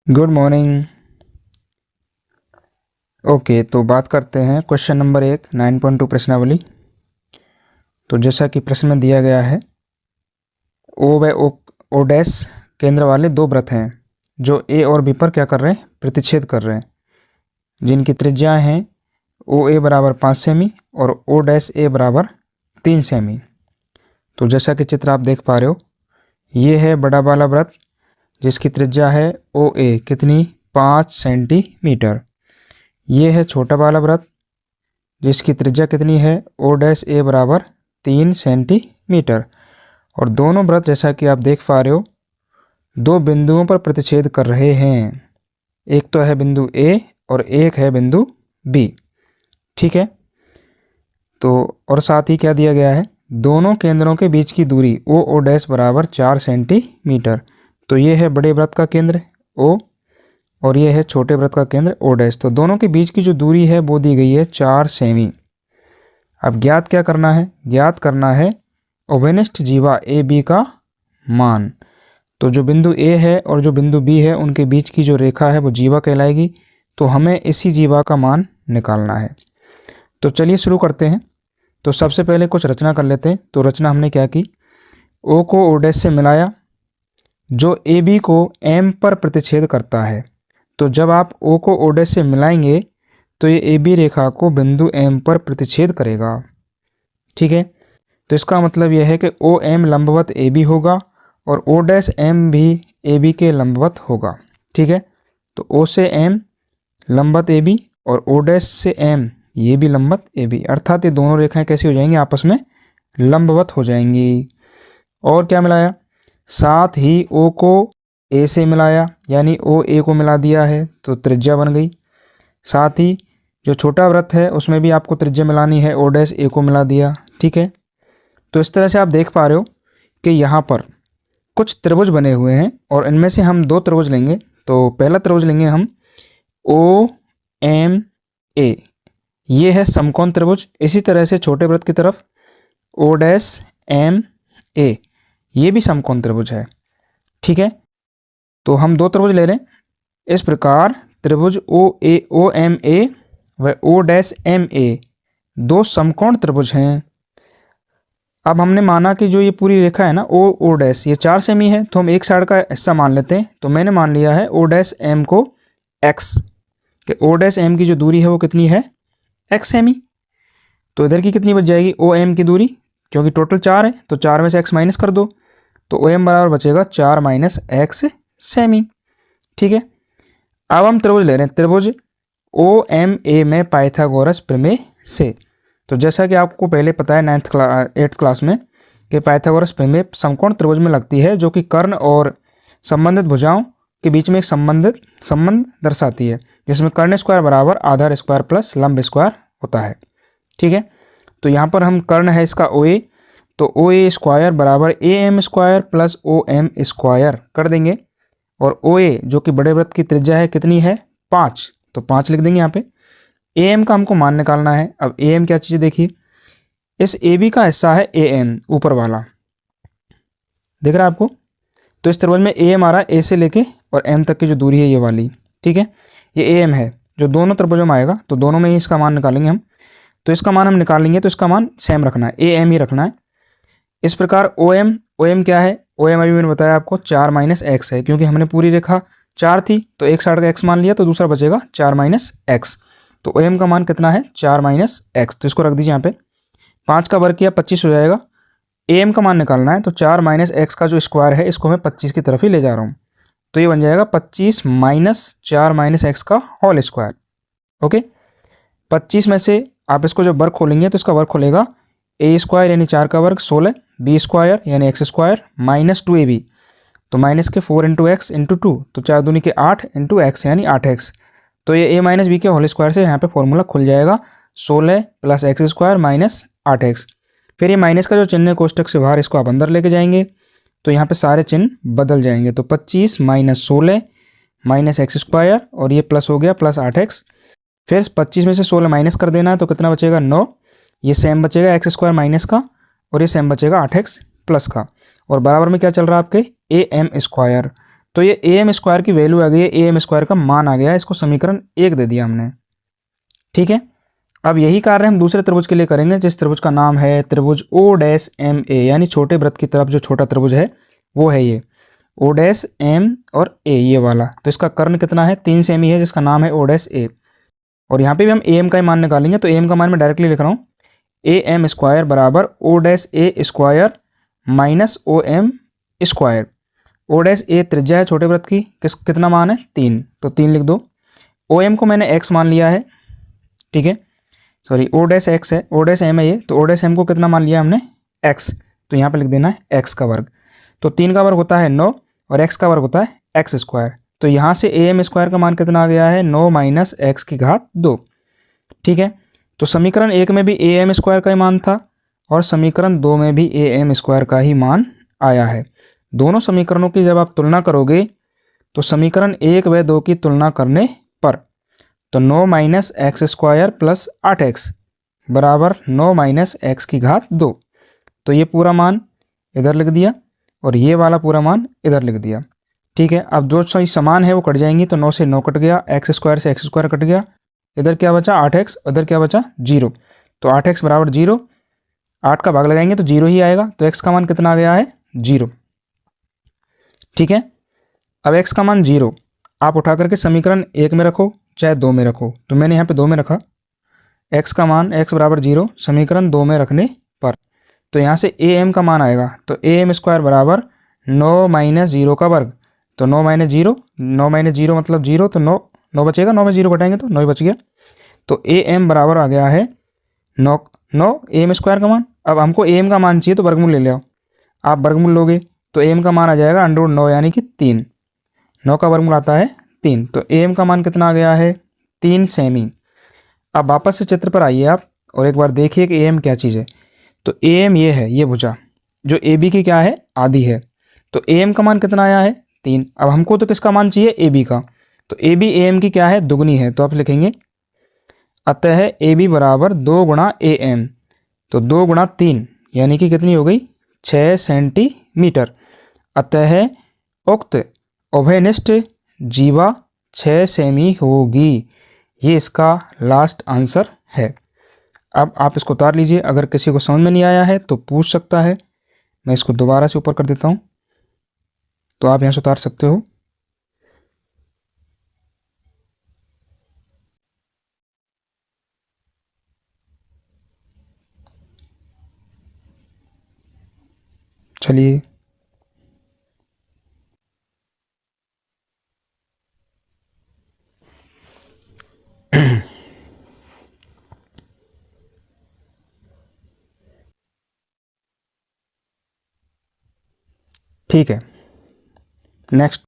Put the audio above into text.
Good morning. Okay, तो बात करते हैं क्वेश्चन नंबर 9.2 प्रश्नावली। तो जैसा कि प्रश्न में दिया गया है, ओ व ओ डैश केंद्र वाले दो वृत्त हैं जो ए और बी पर क्या कर रहे हैं, प्रतिच्छेद कर रहे हैं, जिनकी त्रिज्या हैं ओ ए बराबर 5 सेमी और ओ डैश ए बराबर 3 सेमी। तो जैसा कि चित्र आप देख पा रहे हो, ये है बड़ा वाला वृत्त जिसकी त्रिज्या है ओ ए कितनी, 5 सेंटीमीटर। ये है छोटा वाला वृत्त जिसकी त्रिज्या कितनी है, ओ डैश ए बराबर 3 सेंटीमीटर। और दोनों वृत्त जैसा कि आप देख पा रहे हो, दो बिंदुओं पर प्रतिच्छेद कर रहे हैं। एक तो है बिंदु ए और एक है बिंदु बी। ठीक है, तो और साथ ही क्या दिया गया है, दोनों केंद्रों के बीच की दूरी ओ डैश बराबर 4 सेंटीमीटर। तो ये है बड़े वृत्त का केंद्र ओ और ये है छोटे वृत्त का केंद्र ओ डैश। तो दोनों के बीच की जो दूरी है वो दी गई है 4 सेमी। अब ज्ञात क्या करना है, ज्ञात करना है ओवेनिष्ठ जीवा ए बी का मान। तो जो बिंदु ए है और जो बिंदु बी है उनके बीच की जो रेखा है वो जीवा कहलाएगी। तो हमें इसी जीवा का मान निकालना है। तो चलिए शुरू करते हैं। तो सबसे पहले कुछ रचना कर लेते हैं। तो रचना हमने क्या की, ओ को ओ डैश से मिलाया जो ए बी को एम पर प्रतिच्छेद करता है। तो जब आप ओ को ओ डैश से मिलाएंगे तो ये ए बी रेखा को बिंदु एम पर प्रतिच्छेद करेगा। ठीक है, तो इसका मतलब यह है कि ओ एम लंबवत ए बी होगा और ओ डैश एम भी ए बी के लंबवत होगा। ठीक है, तो ओ से एम लंबवत ए बी और ओ डैश से एम ये भी लंबवत ए बी, अर्थात ये दोनों रेखाएं कैसी हो जाएंगी, आपस में लंबवत हो जाएंगी। और क्या मिलाया, साथ ही ओ को ए से मिलाया, यानी ओ ए को मिला दिया है तो त्रिज्या बन गई। साथ ही जो छोटा वृत्त है उसमें भी आपको त्रिज्या मिलानी है, ओ डैश ए को मिला दिया। ठीक है, तो इस तरह से आप देख पा रहे हो कि यहाँ पर कुछ त्रिभुज बने हुए हैं और इनमें से हम दो त्रिभुज लेंगे। तो पहला त्रिभुज लेंगे हम ओ एम ए, ये है समकोण त्रिभुज। इसी तरह से छोटे वृत्त की तरफ ओ डैश एम ए, ये भी समकोण त्रिभुज है। ठीक है, तो हम दो त्रिभुज ले रहे हैं। इस प्रकार त्रिभुज ओ एम ए व ओ डैश एम ए दो समकोण त्रिभुज हैं। अब हमने माना कि जो ये पूरी रेखा है ना ओ डैश, ये 4 सेमी है, तो हम एक साइड का हिस्सा मान लेते हैं। तो मैंने मान लिया है ओ डैश एम को एक्स, कि ओ डैश एम की जो दूरी है वो कितनी है, एक्स सेमी। तो इधर की कितनी बच जाएगी, ओ एम की दूरी, क्योंकि टोटल 4 है तो 4 में से एक्स माइनस कर दो, तो ओ एम बराबर बचेगा 4 माइनस एक्स सेमी। ठीक है, अब हम त्रिभुज ले रहे हैं, त्रिभुज ओ एम ए में पाइथागोरस प्रमेय से। तो जैसा कि आपको पहले पता है 8th क्लास में कि पाइथागोरस प्रमेय समकोण त्रिभुज में लगती है, जो कि कर्ण और संबंधित भुजाओं के बीच में एक संबंध दर्शाती है, जिसमें कर्ण स्क्वायर बराबर आधार स्क्वायर प्लस लंब स्क्वायर होता है। ठीक है, तो यहाँ पर हम कर्ण है इसका ओ ए, तो ओ ए स्क्वायर बराबर A M square plus O M square कर देंगे। और ओ ए जो कि बड़े वृत्त की त्रिज्या है कितनी है, 5, तो 5 लिख देंगे यहाँ पे। ए एम का हमको मान निकालना है। अब ए एम क्या चीज़, देखिए इस ए बी का हिस्सा है ए एम, ऊपर वाला दिख रहा है आपको। तो इस त्रिभुज में ए एम आ रहा है, ए से लेके और एम तक की जो दूरी है ये वाली। ठीक है, ये ए एम है जो दोनों त्रिभुजों में आएगा, तो दोनों में ही इसका मान निकालेंगे हम। तो इसका मान हम निकालेंगे तो इसका मान सेम रखना है, ए एम ही रखना है। इस प्रकार ओ एम क्या है, ओ एम अभी मैंने बताया आपको 4 माइनस एक्स है, क्योंकि हमने पूरी रेखा 4 थी तो एक साइड का एक्स मान लिया, तो दूसरा बचेगा 4 माइनस एक्स। तो ओ एम का मान कितना है, 4 माइनस एक्स। तो इसको रख दीजिए यहाँ पे, 5 का वर्ग किया 25 हो जाएगा। ए एम का मान निकालना है, तो 4 माइनस एक्स का जो स्क्वायर है इसको मैं 25 की तरफ ही ले जा रहा हूँ, तो ये बन जाएगा 25 माइनस 4 माइनस एक्स का होल स्क्वायर। ओके, 25 में से आप इसको जब वर्ग खोलेंगे तो इसका वर्ग खोलेगा ए स्क्वायर यानी 4 का वर्ग 16, बी स्क्वायर यानी X square minus 2 A B, तो माइनस के 4 इंटू एक्स इंटू 2, तो 4 दूनी के 8 इंटू एक्स यानी 8x। तो ये ए माइनस बी के होल स्क्वायर से यहाँ पे फॉर्मूला खुल जाएगा, 16 plus x square minus 8x। फिर ये माइनस का जो चिन्ह है कोष्टक से बाहर, इसको आप अंदर लेके जाएंगे तो यहाँ पे सारे चिन्ह बदल जाएंगे। तो 25 माइनस 16 माइनस एक्स स्क्वायर और ये प्लस हो गया प्लस 8x। फिर 25 में से 16 माइनस कर देना है, तो कितना बचेगा 9, ये सेम बचेगा एक्स स्क्वायर माइनस का और ये सेम बचेगा 8x प्लस का। और बराबर में क्या चल रहा है आपके, ए एम स्क्वायर। तो ये ए एम स्क्वायर की वैल्यू आ गई है, ए एम स्क्वायर का मान आ गया, इसको समीकरण 1 दे दिया हमने। ठीक है, अब यही कार्य हम दूसरे त्रिभुज के लिए करेंगे, जिस त्रिभुज का नाम है त्रिभुज ओ डैश एम ए, यानी छोटे वृत्त की तरफ जो छोटा त्रिभुज है वो है ये ओ डैश एम और ए, ये वाला। तो इसका कर्ण कितना है, 3 सेमी है, जिसका नाम है ओ डैश ए। और यहाँ पे भी हम ए एम का ही मान निकालेंगे, तो ए एम का मान मैं डायरेक्टली लिख रहा हूँ, ए एम स्क्वायर बराबर O dash A square minus O M square. O dash A त्रिज्या है छोटे वृत्त की, कितना मान है 3, तो 3 लिख दो। ओ एम को मैंने एक्स मान लिया है, ठीक है, सॉरी ओ डैश एक्स है, ओ डैश एम है ये, तो ओ डैश एम को कितना मान लिया हमने एक्स, तो यहाँ पे लिख देना है एक्स का वर्ग। तो 3 का वर्ग होता है 9 और एक्स का वर्ग होता है एक्स स्क्वायर। तो यहाँ से ए एम स्क्वायर का मान कितना आ गया है 9 माइनस एक्स की घात 2। ठीक है, तो समीकरण 1 में भी ए एम स्क्वायर का ही मान था और समीकरण 2 में भी ए एम स्क्वायर का ही मान आया है। दोनों समीकरणों की जब आप तुलना करोगे तो समीकरण 1 व 2 की तुलना करने पर तो 9 minus x square plus 8x बराबर 9 माइनस एक्स की घात 2। तो ये पूरा मान इधर लिख दिया और ये वाला पूरा मान इधर लिख दिया। ठीक है, अब जो सही समान है वो कट जाएंगी, तो 9 से 9 कट गया, एक्स स्क्वायर से एक्स स्क्वायर कट गया, इधर क्या बचा 8x, उधर क्या बचा 0। तो 8x बराबर 0, 8 का भाग लगाएंगे तो 0 ही आएगा, तो x का मान कितना आ गया है 0। ठीक है, अब x का मान 0 आप उठा करके समीकरण 1 में रखो चाहे 2 में रखो, तो मैंने यहाँ पे 2 में रखा, x का मान x बराबर 0 समीकरण 2 में रखने पर तो यहाँ से ए एम का मान आएगा, तो ए एम स्क्वायर बराबर 9 माइनस 0 का वर्ग, तो 9 माइनस 0, 9 माइनस 0 मतलब 0, तो 9 9 बचेगा, 9 में 0 घटाएंगे तो 9 ही बच गया। तो ए एम बराबर आ गया है 9 9 ए एम स्क्वायर का मान। अब हमको ए एम का मान चाहिए तो वर्गमूल ले लो, आप वर्गमूल लोगे तो ए एम का मान आ जाएगा √9 यानी कि 3, 9 का वर्गमूल आता है 3, तो ए एम का मान कितना आ गया है 3 सेमी। अब वापस से चित्र पर आइए आप और एक बार देखिए कि ए एम क्या चीज़ है। तो ए एम ये है, ये भुजा जो ए बी की क्या है आधी है, तो ए एम का मान कितना आया है 3। अब हमको तो किसका मान चाहिए ए बी का, तो ए बी ए एम की क्या है दुगनी है, तो आप लिखेंगे अतः ए बी बराबर 2 गुणा ए एम, तो 2 गुणा 3 यानी कि कितनी हो गई 6 सेंटीमीटर। अतः उक्त उभयनिष्ठ जीवा 6 सेमी होगी, ये इसका लास्ट आंसर है। अब आप इसको उतार लीजिए, अगर किसी को समझ में नहीं आया है तो पूछ सकता है, मैं इसको दोबारा से ऊपर कर देता हूँ, तो आप यहाँ से उतार सकते हो। चलिए ठीक है, नेक्स्ट